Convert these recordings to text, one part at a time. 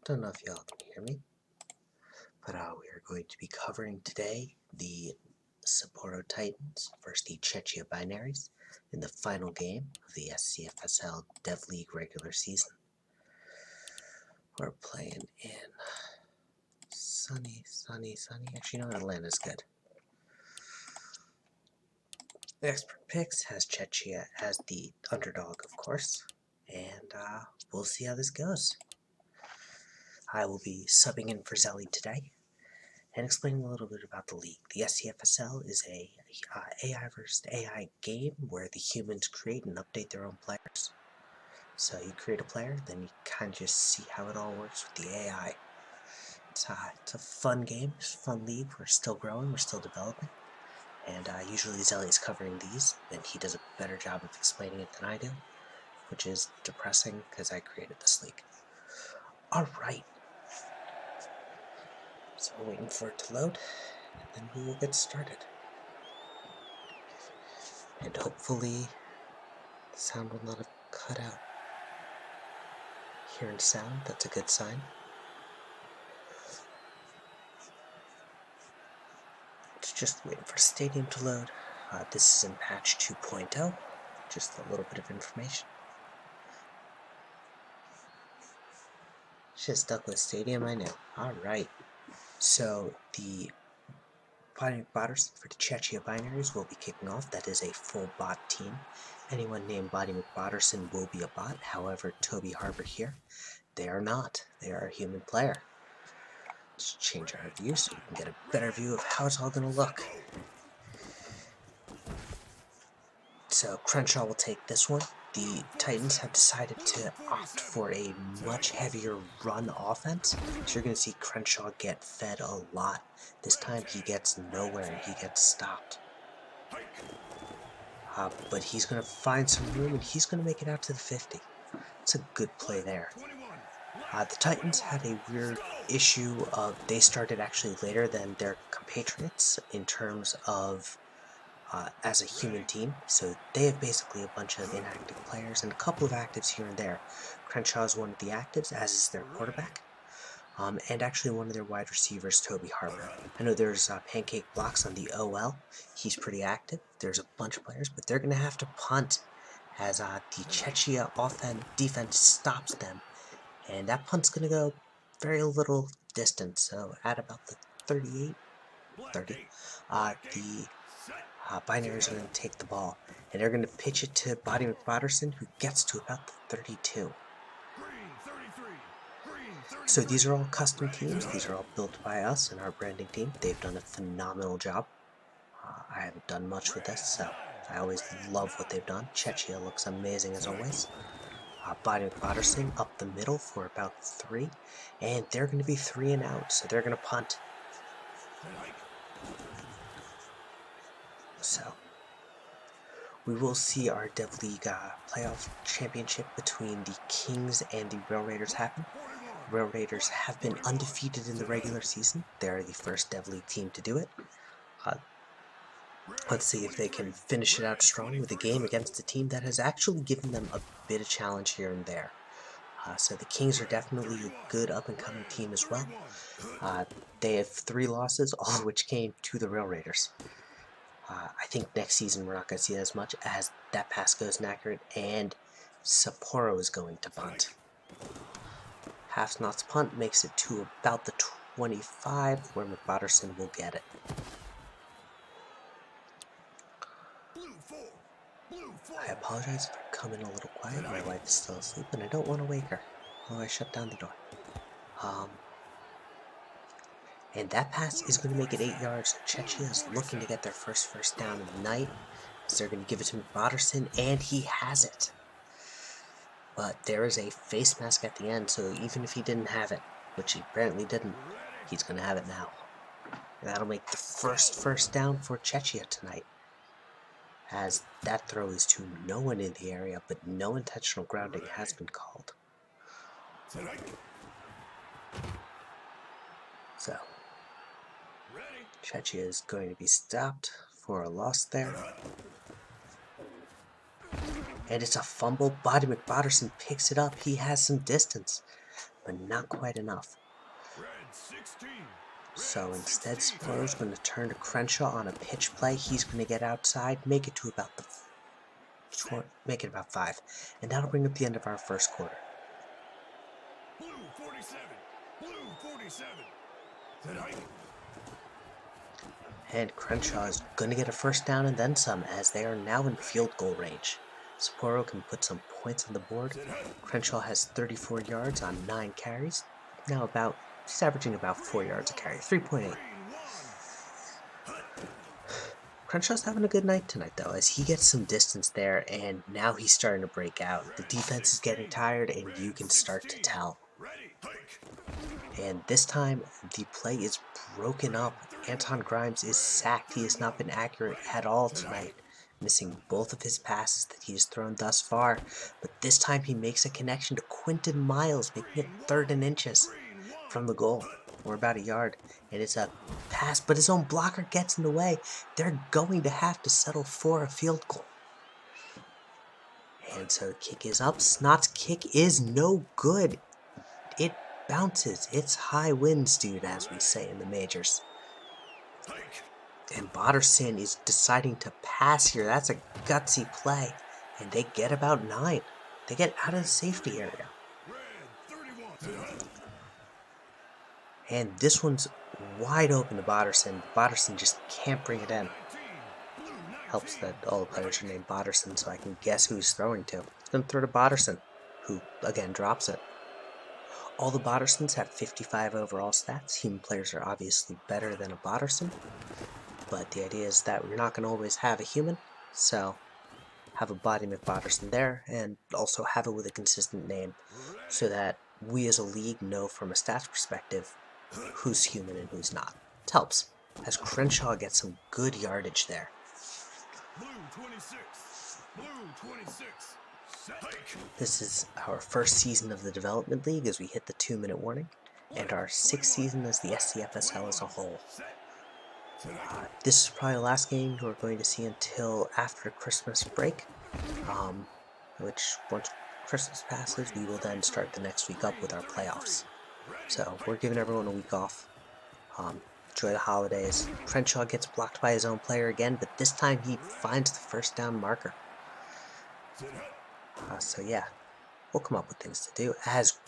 Don't know if y'all can hear me, but we are going to be covering today the Sapporo Titans versus the Czechia Binaries in the final game of the SCFSL Dev League regular season. We're playing in sunny. Actually, no, Atlanta's good. The Expert Picks has Czechia as the underdog, of course, and we'll see how this goes. I will be subbing in for Zelly today and explaining a little bit about the league. The SCFSL is a AI versus AI game where the humans create and update their own players. So you create a player, then you kind of just see how it all works with the AI. It's a fun game, it's a fun league. We're still growing, we're still developing. And usually Zelly is covering these, and he does a better job of explaining it than I do, which is depressing because I created this league. Alright. So we're waiting for it to load, and then we will get started. And hopefully the sound will not have cut out. Hearing sound, that's a good sign. It's just waiting for Stadium to load. This is in patch 2.0. Just a little bit of information. Just stuck with Stadium, I know. Alright. So the botters for the Czechia Binaries will be kicking off. That is a full bot team. Anyone named Body McBotterson will be a bot. However, Toby Harbor here, they are not. They are a human player. Let's change our view so we can get a better view of how it's all going to look. So Crenshaw will take this one. The Titans have decided to opt for a much heavier run offense. So you're going to see Crenshaw get fed a lot. This time he gets nowhere and he gets stopped. But he's going to find some room and he's going to make it out to the 50. It's a good play there. The Titans had a weird issue of they started actually later than their compatriots in terms of as a human team, so they have basically a bunch of inactive players and a couple of actives here and there. Crenshaw is one of the actives, as is their quarterback, and actually one of their wide receivers, Toby Harbor. I know there's Pancake Blocks on the OL. He's pretty active. There's a bunch of players, but they're going to have to punt as the Czechia defense stops them, and that punt's going to go very little distance, so at about the 30. The Binaries are going to take the ball, and they're going to pitch it to Body McBotterson, who gets to about the 32. So these are all custom teams. These are all built by us and our branding team. They've done a phenomenal job. I haven't done much with this, so I always love what they've done. Czechia looks amazing as always. Body McBotterson up the middle for about 3, and they're going to be 3 and out, so they're going to punt. So we will see our Dev League playoff championship between the Kings and the Rail Raiders happen. Rail Raiders have been undefeated in the regular season. They are the first Dev League team to do it. Let's see if they can finish it out strong with a game against a team that has actually given them a bit of challenge here and there. So the Kings are definitely a good up-and-coming team as well. They have 3 losses, all of which came to the Rail Raiders. I think next season we're not going to see as much as that pass goes inaccurate, and Sapporo is going to punt. Half-Snot's punt makes it to about the 25, where McBotterson will get it. I apologize if I come in a little quiet. My wife is still asleep, and I don't want to wake her, although I shut down the door. And that pass is going to make it 8 yards. Czechia is looking to get their first down of the night, as they're going to give it to McBotterson, and he has it. But there is a face mask at the end, so even if he didn't have it, which he apparently didn't, he's going to have it now. And that'll make the first down for Czechia tonight, as that throw is to no one in the area, but no intentional grounding has been called. So Czechia is going to be stopped for a loss there. And it's a fumble. Body McBotterson picks it up. He has some distance. but not quite enough. So instead, Sapporo's going to turn to Crenshaw on a pitch play. He's going to get outside, make it about 5, and that'll bring up the end of our first quarter. Blue 47, Blue 47. And Crenshaw is going to get a first down and then some, as they are now in field goal range. Sapporo can put some points on the board. Crenshaw has 34 yards on 9 carries. Now he's averaging about 4 yards a carry, 3.8. Crenshaw's having a good night tonight, though, as he gets some distance there, and now he's starting to break out. The defense is getting tired, and you can start to tell. And this time, the play is broken up. Anton Grimes is sacked. He has not been accurate at all tonight, missing both of his passes that he has thrown thus far. But this time, he makes a connection to Quinton Miles, making it 3rd and inches from the goal, or about a yard. And it's a pass, but his own blocker gets in the way. They're going to have to settle for a field goal. And so the kick is up. Snot's kick is no good. It bounces. It's high winds, dude, as we say in the majors. And Bodderson is deciding to pass here. That's a gutsy play. And they get about 9. They get out of the safety area. And this one's wide open to Bodderson. Bodderson just can't bring it in. Helps that all the players are named Bodderson, so I can guess who he's throwing to. He's going to throw to Bodderson, who, again, drops it. All the Boddersons have 55 overall stats. Human players are obviously better than a Bodderson, but the idea is that we're not going to always have a human, so have a Body McBodderson there, and also have it with a consistent name, so that we as a league know from a stats perspective who's human and who's not. It helps, as Crenshaw gets some good yardage there. Blue 26, Blue 26. This is our first season of the Development League as we hit the 2-minute warning, and our 6th season as the SCFSL as a whole. This is probably the last game we're going to see until after Christmas break, which once Christmas passes, we will then start the next week up with our playoffs. So we're giving everyone a week off. Enjoy the holidays. Crenshaw gets blocked by his own player again, but this time he finds the first down marker. So yeah, we'll come up with things to do, as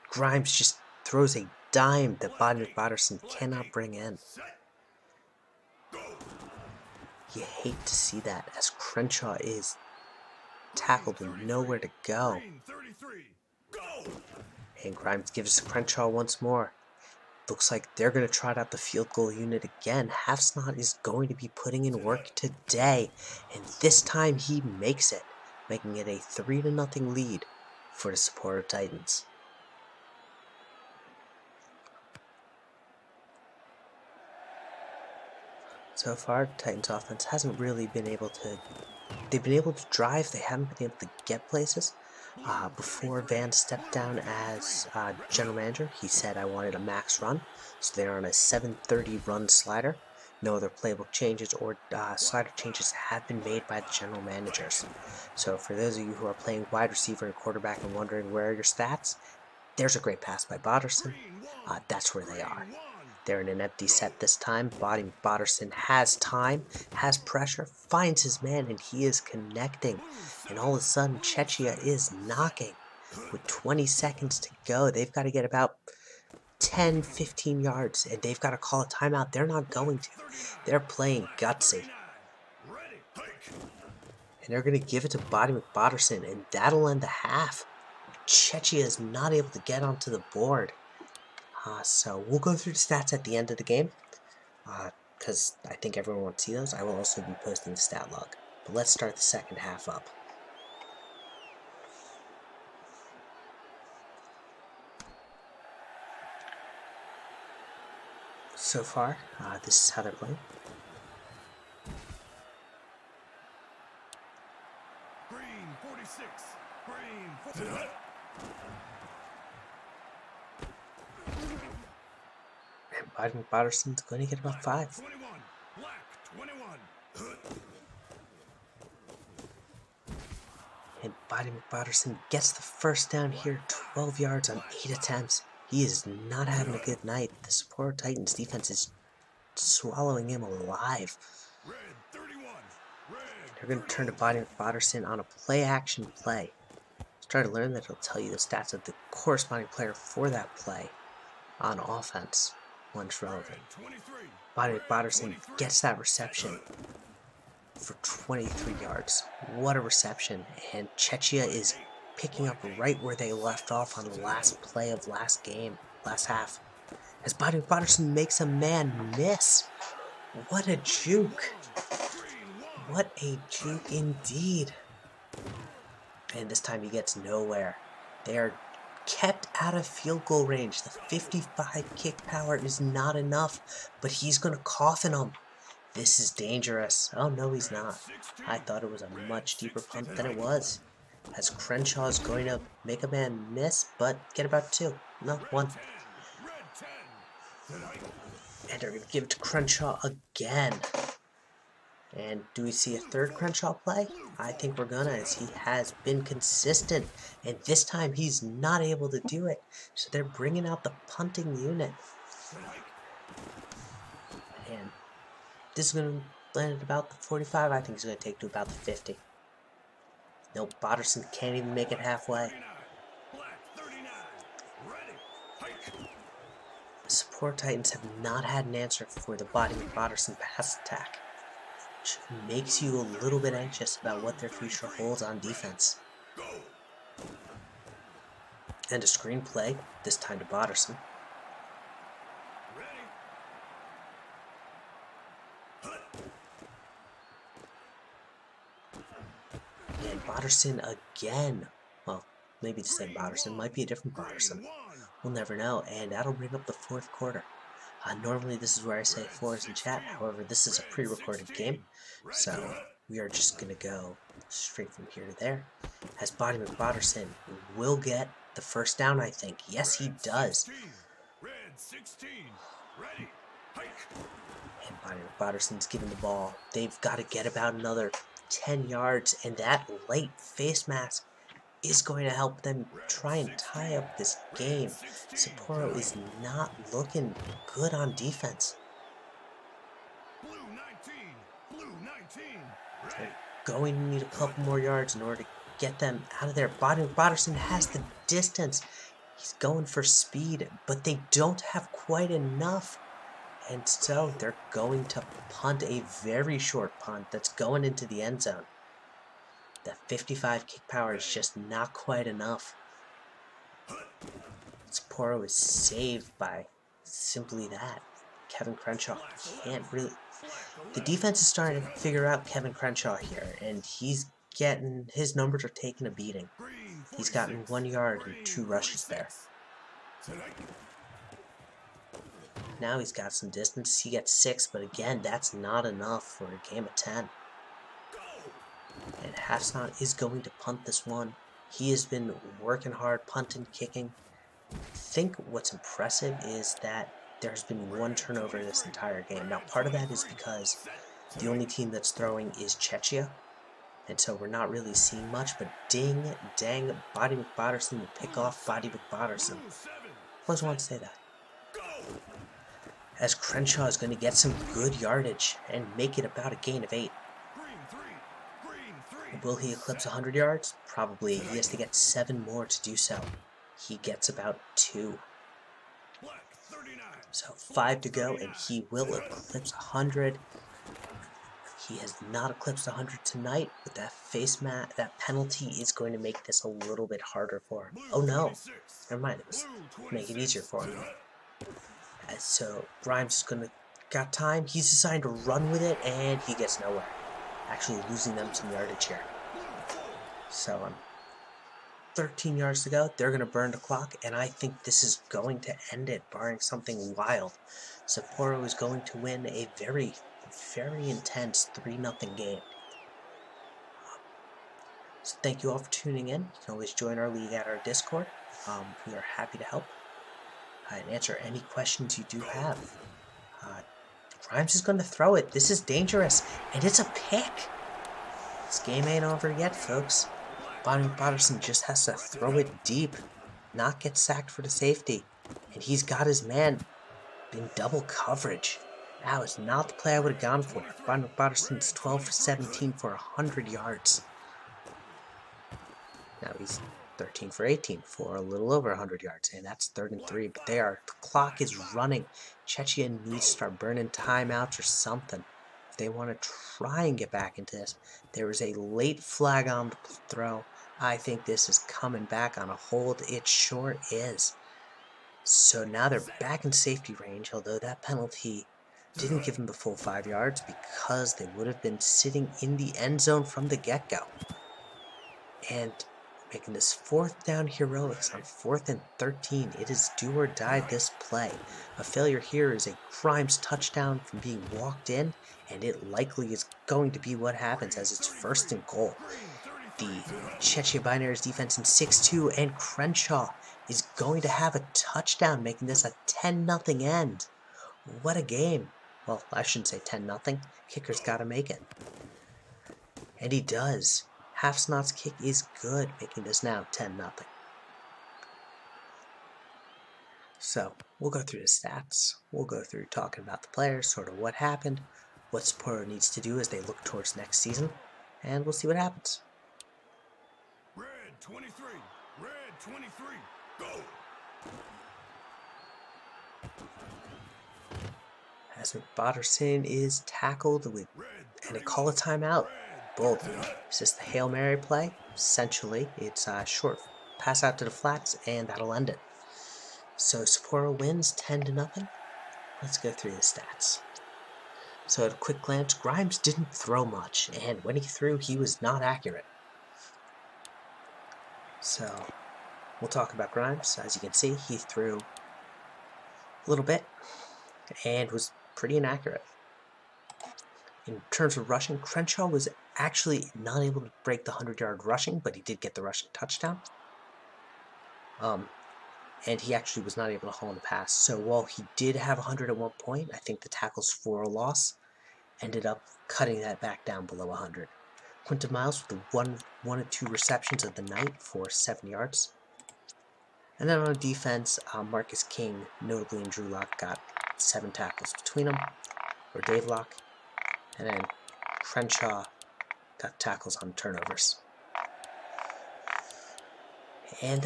Grimes just throws a dime that Body McBodderson cannot bring in. You hate to see that, as Crenshaw is tackled with nowhere to go. And Grimes gives to Crenshaw once more. Looks like they're going to trot out the field goal unit again. Halfsnot is going to be putting in work today, and this time he makes it, making it a 3-0 lead for the Sapporo Titans. So far, Titans offense hasn't really been able to... They've been able to drive, they haven't been able to get places. Before Van stepped down as general manager, he said, I wanted a max run, so they're on a 7:30 run slider. No other playbook changes or slider changes have been made by the general managers. So for those of you who are playing wide receiver and quarterback and wondering where are your stats, there's a great pass by Bodderson. That's where they are. They're in an empty set this time. Body Bodderson has time, has pressure, finds his man, and he is connecting. And all of a sudden, Chechia is knocking. With 20 seconds to go, they've got to get about 10, 15 yards, and they've got to call a timeout. They're not going to. They're playing gutsy. And they're going to give it to Body McBodderson, and that'll end the half. Chechia is not able to get onto the board. So we'll go through the stats at the end of the game, because I think everyone wants to see those. I will also be posting the stat log. But let's start the second half up. So far, this is how they're playing. Green 46, Green 46. And Body McBodderson's going to get about 5. 21, Black 21. And Bobby McBotterson gets the first down here, 12 yards on 8 attempts. He is not having a good night. The Sapporo Titans defense is swallowing him alive. Red 31. Red They're going to turn to 31. Bobby McBotterson on a play-action play. Let's try to learn that. It'll tell you the stats of the corresponding player for that play on offense once relevant. Red 23. Bobby Red McBotterson 23. gets that reception for 23 yards. What a reception. And Chechia is picking up right where they left off on the last play of last half. As Bobby McBotterson makes a man miss. What a juke. Green 1. What a juke indeed. And this time he gets nowhere. They are kept out of field goal range. The 55 kick power is not enough, but he's going to coffin them. This is dangerous. Oh, no, he's not. I thought it was a much deeper punt than it was. As Crenshaw is going to make a man miss, but get about 2. No, 1. Red 10. Tonight. And they're going to give it to Crenshaw again. And do we see a third Crenshaw play? I think we're gonna, as he has been consistent. And this time he's not able to do it. So they're bringing out the punting unit. And this is going to land at about the 45. I think he's going to take to about the 50. Nope, Botterson can't even make it halfway. The Sapporo Titans have not had an answer for the Bobby McBotterson pass attack, which makes you a little bit anxious about what their future holds on defense. And a screenplay, this time to Botterson. And Botterson again. Well, maybe the same Botterson, might be a different Botterson. We'll never know, and that'll bring up the fourth quarter. Normally this is where I say floors in chat, however this is a pre-recorded game, so we are just going to go straight from here to there. As Bobby McBotterson will get the first down, I think. Yes, he does. And Bobby McBotterson's given the ball. They've got to get about another 10 yards, and that late face mask is going to help them try and tie up this game. Sapporo is not looking good on defense. They're going to need a couple more yards in order to get them out of there. Bobby McBotterson has the distance. He's going for speed, but they don't have quite enough. And so they're going to punt a very short punt that's going into the end zone. That 55 kick power is just not quite enough. Sapporo is saved by simply that. Kevin Crenshaw can't really... The defense is starting to figure out Kevin Crenshaw here, and his numbers are taking a beating. He's gotten 1 yard and 2 rushes there. Now he's got some distance. He gets 6, but again, that's not enough for a game of 10. And Hafsnot is going to punt this one. He has been working hard, punting, kicking. I think what's impressive is that there's been 1 turnover this entire game. Now, part of that is because the only team that's throwing is Chechia, and so we're not really seeing much, but ding, dang, Bobby McBotterson will pick off Bobby McBotterson. Always want to say that. As Crenshaw is going to get some good yardage and make it about a gain of 8. Will he eclipse 100 yards? Probably. He has to get 7 more to do so. He gets about 2. So 5 to go, and he will eclipse 100. He has not eclipsed 100 tonight, but that penalty is going to make this a little bit harder for him. Oh no, never mind, it was make it easier for him. So Grimes is got time. He's assigned to run with it, and he gets nowhere. Actually losing them some yardage here. So 13 yards to go. They're going to burn the clock, and I think this is going to end it, barring something wild. Sapporo is going to win a very, very intense 3-0 game. So thank you all for tuning in. You can always join our league at our Discord. We are happy to help and answer any questions you do have. Grimes is going to throw it. This is dangerous, and it's a pick. This game ain't over yet, folks. Patterson just has to throw it deep, not get sacked for the safety, and he's got his man in double coverage. That was not the play I would have gone for. Patterson's 12 for 17 for 100 yards. Now he's 13 for 18 for a little over 100 yards, and that's 3rd and 3. But the clock is running. Czechia needs to start burning timeouts or something if they want to try and get back into this. There is a late flag on the throw. I think this is coming back on a hold. It sure is. So now they're back in safety range, although that penalty didn't give them the full 5 yards because they would have been sitting in the end zone from the get-go. And making this 4th down heroics on 4th and 13. It is do or die this play. A failure here is a Grimes touchdown from being walked in, and it likely is going to be what happens as it's 1st and goal. The Czechia Binaries defense in 6-2, and Crenshaw is going to have a touchdown, making this a 10-0 end. What a game. Well, I shouldn't say 10-0. Kicker's got to make it. And he does. Halfsnot's kick is good, making this now 10-0. So, we'll go through the stats. We'll go through talking about the players, sort of what happened, what Sapporo needs to do as they look towards next season, and we'll see what happens. Red 23. Red 23. Go. As McBotterson is tackled with, and they call a timeout. Bold. Is this the Hail Mary play? Essentially, it's a short pass out to the flats, and that'll end it. So Sapporo wins 10-0. Let's go through the stats. So at a quick glance, Grimes didn't throw much, and when he threw, he was not accurate. So we'll talk about Grimes. As you can see, he threw a little bit and was pretty inaccurate. In terms of rushing, Crenshaw was actually not able to break the 100-yard rushing, but he did get the rushing touchdown. And he actually was not able to haul in the pass. So while he did have 100 at one point, I think the tackles for a loss ended up cutting that back down below 100. Quinton Miles with the one and 2 receptions of the night for 7 yards. And then on defense, Marcus King, notably and Drew Lock, got 7 tackles between them, or Dave Lock. And then Crenshaw got tackles on turnovers. And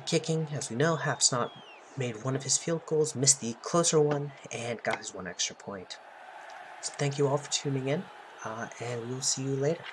kicking, as we know, Hapsnot made one of his field goals, missed the closer one, and got his 1 extra point. So thank you all for tuning in, and we'll see you later.